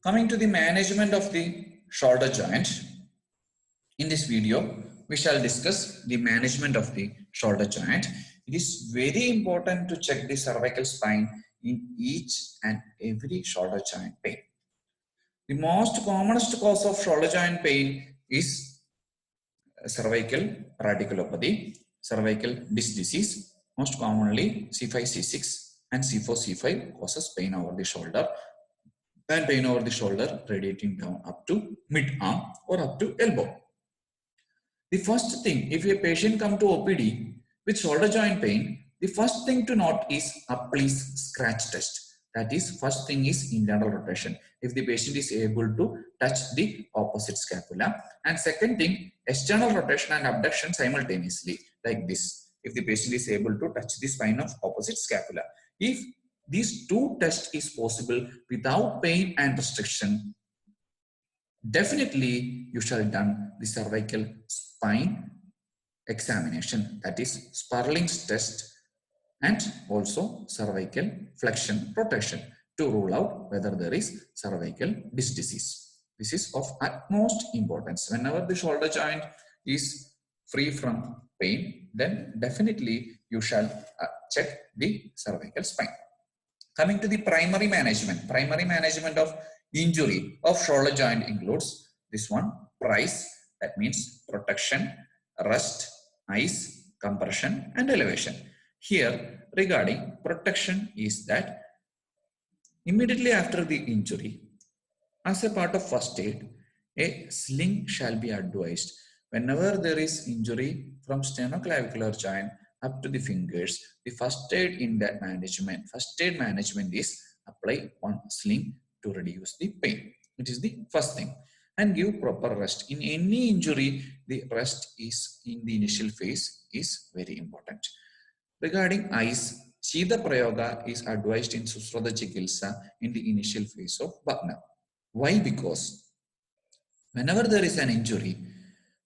Coming to the management of the shoulder joint, in this video, we shall discuss the management of the shoulder joint. It is very important to check the cervical spine in each and every shoulder joint pain. The most commonest cause of shoulder joint pain is cervical radiculopathy, cervical disc disease. Most commonly C5, C6 and C4, C5 causes pain over the shoulder, and pain over the shoulder radiating down up to mid-arm or up to elbow. The first thing, if a patient come to OPD with shoulder joint pain, the first thing to note is a please scratch test. That is, first thing is internal rotation. If the patient is able to touch the opposite scapula. And second thing, external rotation and abduction simultaneously, like this. If the patient is able to touch the spine of opposite scapula. If these two tests is possible without pain and restriction, definitely you shall done the cervical spine examination, that is Sperling's test, and also cervical flexion rotation to rule out whether there is cervical disc disease. This is of utmost importance. Whenever the shoulder joint is free from pain, then definitely you shall check the cervical spine. Coming to the primary management of injury of shoulder joint includes this one: price, that means protection, rest, ice, compression, and elevation. Here, regarding protection is that immediately after the injury, as a part of first aid, a sling shall be advised. Whenever there is injury from sternoclavicular joint up to the fingers, the first aid management is apply one sling to reduce the pain. It is the first thing. And give proper rest. In any injury, the rest is in the initial phase is very important. Regarding ice, Shida Prayoga is advised in Sushrata Chikitsa in the initial phase of Bhagna. Why? Because whenever there is an injury,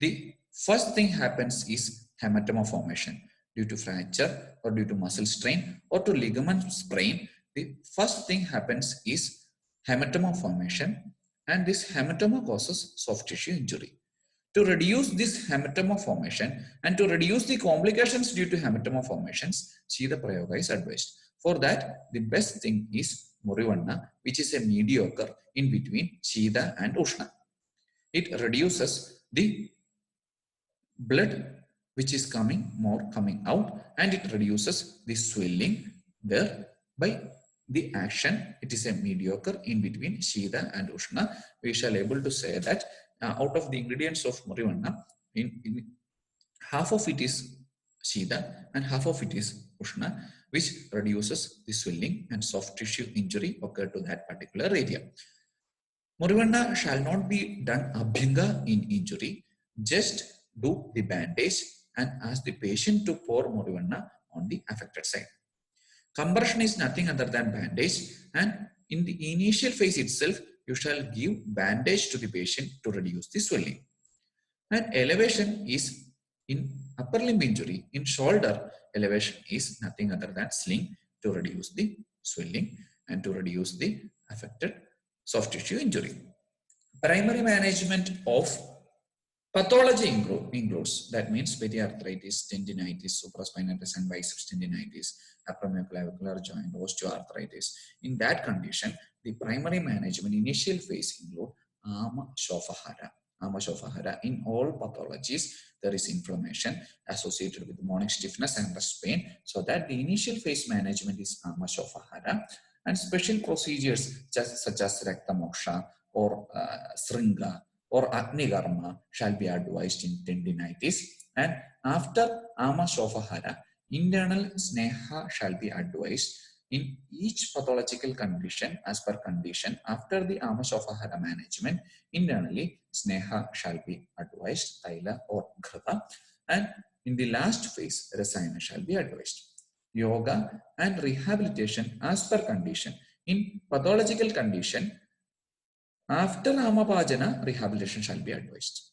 the first thing happens is hematoma formation. Due to fracture or due to muscle strain or to ligament sprain, the first thing happens is hematoma formation, and this hematoma causes soft tissue injury. To reduce this hematoma formation and to reduce the complications due to hematoma formations, Shida Prayoga is advised. For that, the best thing is Murivanna, which is a mediocre in between Shida and Ushna. It reduces the blood which is coming out, and it reduces the swelling there by the action. It is a mediocre in between Shida and Ushna. We shall able to say that out of the ingredients of Murivanna, in half of it is Shida and half of it is Ushna, which reduces the swelling and soft tissue injury occurred to that particular area. Murivanna shall not be done abhyanga in injury. Just do the bandage and ask the patient to pour Murivanna on the affected side. Compression is nothing other than bandage, and in the initial phase itself, you shall give bandage to the patient to reduce the swelling. And elevation is in upper limb injury. In shoulder, elevation is nothing other than sling to reduce the swelling and to reduce the affected soft tissue injury. Primary management of pathology includes, that means periarthritis, tendinitis, supraspinatus and biceps tendinitis, acromioclavicular joint, osteoarthritis. In that condition, the primary management initial phase include Ama-Shofahara. Ama-Shofahara. In all pathologies, there is inflammation associated with morning stiffness and rest pain. So that the initial phase management is Ama-Shofahara, and special procedures such as Rakta Moksha or Sringa or Agnikarma shall be advised in tendinitis. And after Ama-Shofahara, internal Sneha shall be advised in each pathological condition as per condition. After the Ama-Shofahara management, internally Sneha shall be advised, Taila or Ghrata. And in the last phase, Rasayana shall be advised. Yoga and rehabilitation as per condition. In pathological condition, after Amapajana, rehabilitation shall be advised.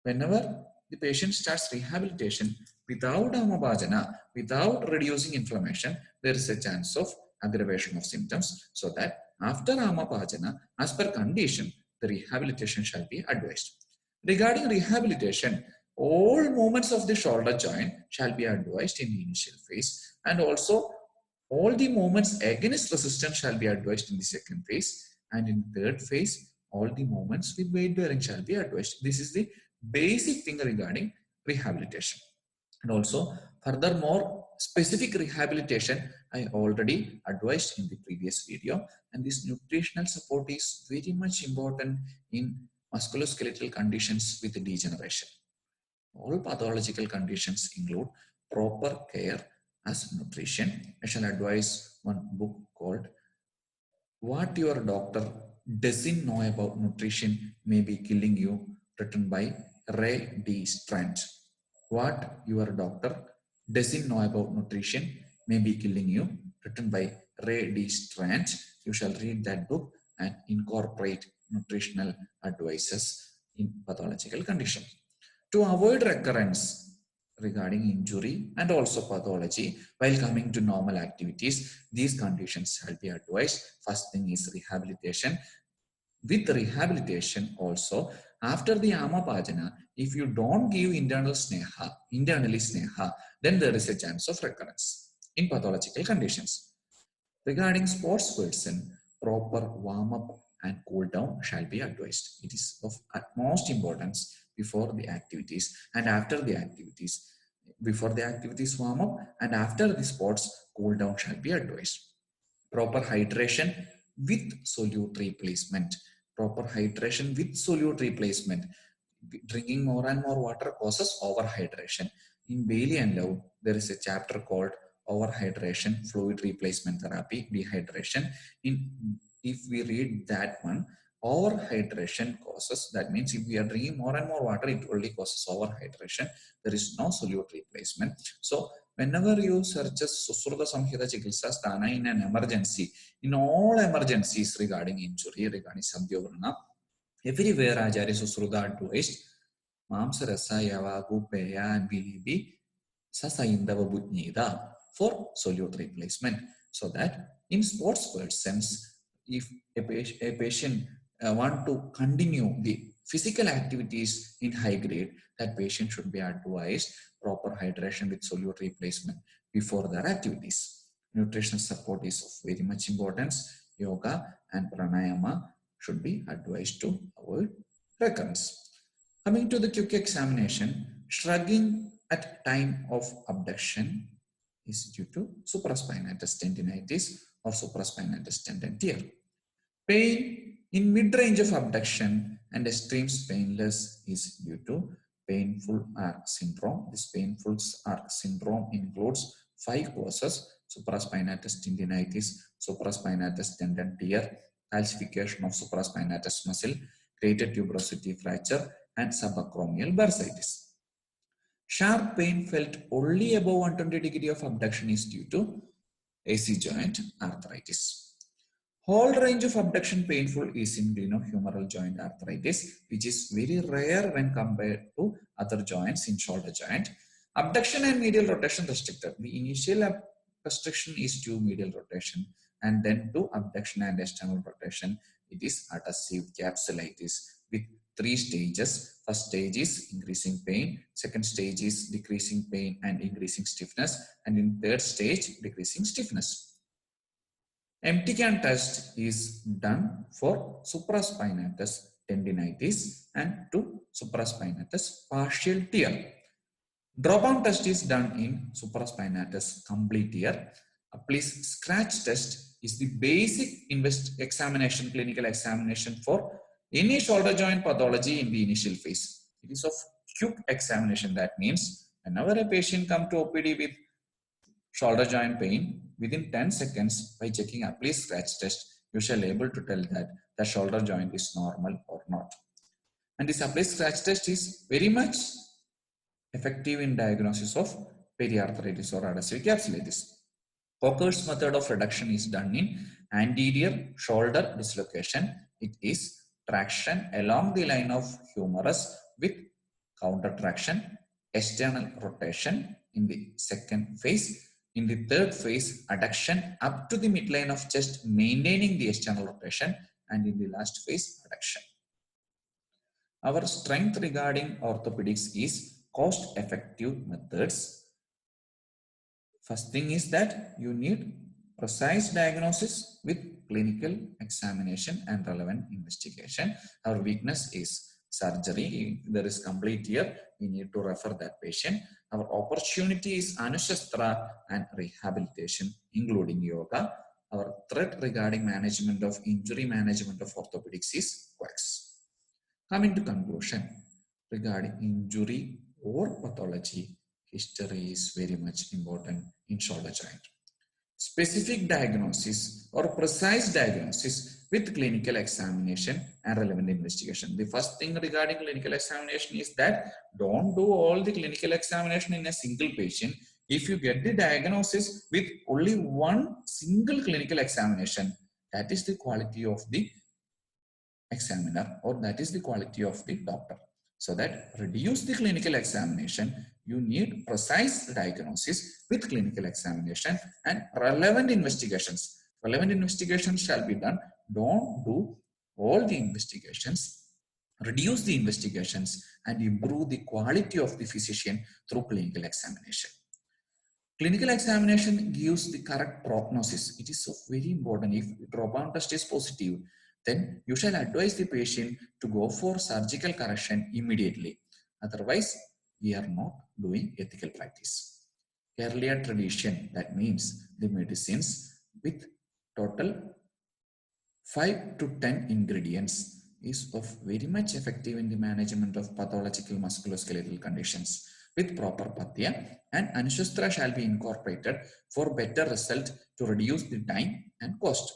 Whenever the patient starts rehabilitation without Amapajana, without reducing inflammation, there is a chance of aggravation of symptoms, so that after Amapajana, as per condition, the rehabilitation shall be advised. Regarding rehabilitation, all movements of the shoulder joint shall be advised in the initial phase, and also all the movements against resistance shall be advised in the second phase, and in the third phase, all the movements with weight bearing shall be advised. This is the basic thing regarding rehabilitation. And also, furthermore, specific rehabilitation I already advised in the previous video, and this nutritional support is very much important in musculoskeletal conditions with degeneration. All pathological conditions include proper care as nutrition. I shall advise one book called What Your Doctor Doesn't Know About Nutrition May Be Killing You, written by Ray D. Strand. What Your Doctor Doesn't Know About Nutrition May Be Killing You, written by Ray D. Strand. You shall read that book and incorporate nutritional advices in pathological condition. To avoid recurrence regarding injury and also pathology while coming to normal activities, these conditions shall be advised. First thing is rehabilitation. With rehabilitation also, after the Amapajana, if you don't give internally sneha, then there is a chance of recurrence in pathological conditions. Regarding sports person, proper warm-up and cool down shall be advised. It is of utmost importance before the activities and after the activities. Before the activities warm up and after the sports, cool down shall be advised. Proper hydration with solute replacement. Proper hydration with solute replacement. Drinking more and more water causes overhydration. In Bailey and Love, there is a chapter called overhydration, fluid replacement therapy, dehydration. If we read that one, overhydration causes, that means if we are drinking more and more water, it only causes overhydration. There is no solute replacement. So whenever you search Susruta Samhita Chikitsa Sthana in an emergency, in all emergencies regarding injury, regarding Sabdyovrana, everywhere Acharya Susruta advised Mamsa Rasa Yavagu Peya and Bilibi Sasaindava Butnida for solute replacement. So that in sports persons, if a patient want to continue the physical activities in high grade, that patient should be advised proper hydration with solute replacement before their activities. Nutritional support is of very much importance. Yoga and pranayama should be advised to avoid recurrence. Coming to the quick examination, shrugging at time of abduction is due to supraspinatus tendinitis or supraspinatus tendon tear. Pain in mid-range of abduction and extreme painless is due to painful arc syndrome. This painful arc syndrome includes 5 causes: supraspinatus tendinitis, supraspinatus tendon tear, calcification of supraspinatus muscle, greater tuberosity fracture, and subacromial bursitis. Sharp pain felt only above 120 degree of abduction is due to AC joint arthritis. Whole range of abduction painful is in glenohumeral joint arthritis, which is very rare when compared to other joints in shoulder joint. Abduction and medial rotation restricted. The initial restriction is to medial rotation, and then to abduction and external rotation. It is adhesive capsulitis with 3 stages. First stage is increasing pain, second stage is decreasing pain and increasing stiffness, and in third stage decreasing stiffness. MTCAN test is done for supraspinatus tendinitis and to supraspinatus partial tear. Drop-down test is done in supraspinatus complete tear. A please scratch test is the basic examination, clinical examination for any shoulder joint pathology in the initial phase. It is of quick examination. That means whenever a patient comes to OPD with shoulder joint pain, within 10 seconds by checking a please scratch test, you shall be able to tell that the shoulder joint is normal or not. And this please scratch test is very much effective in diagnosis of periarthritis or adhesive capsulitis. Cocker's method of reduction is done in anterior shoulder dislocation. It is traction along the line of humerus with counter traction, external rotation in the second phase. In the third phase, adduction up to the midline of chest, maintaining the external rotation, and in the last phase, adduction. Our strength regarding orthopedics is cost-effective methods. First thing is that you need precise diagnosis with clinical examination and relevant investigation. Our weakness is surgery. If there is complete here, we need to refer that patient. Our opportunity is Anushastra and rehabilitation, including yoga. Our threat regarding management of injury management of orthopedics is QUACS. Coming to conclusion, regarding injury or pathology, history is very much important in shoulder joint. Specific diagnosis or precise diagnosis with clinical examination and relevant investigation. The first thing regarding clinical examination is that don't do all the clinical examination in a single patient. If you get the diagnosis with only one single clinical examination, that is the quality of the examiner, or that is the quality of the doctor. So that reduce the clinical examination, you need precise diagnosis with clinical examination and relevant investigations. Relevant investigations shall be done. Don't do all the investigations. Reduce the investigations and improve the quality of the physician through clinical examination. Clinical examination gives the correct prognosis. It is so very important. If troponin test is positive, then you shall advise the patient to go for surgical correction immediately. Otherwise, we are not doing ethical practice. Earlier tradition, that means the medicines with total 5 to 10 ingredients is of very much effective in the management of pathological musculoskeletal conditions. With proper pathya and Anushastra shall be incorporated for better result to reduce the time and cost.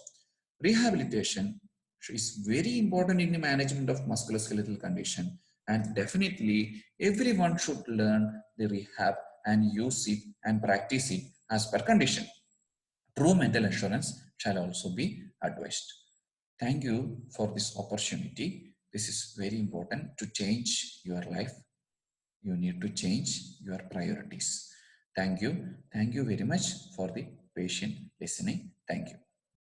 Rehabilitation is very important in the management of musculoskeletal condition, and definitely everyone should learn the rehab and use it and practice it as per condition. True mental assurance shall also be advised. Thank you for this opportunity. This is very important to change your life. You need to change your priorities. Thank you. Thank you very much for the patient listening. Thank you.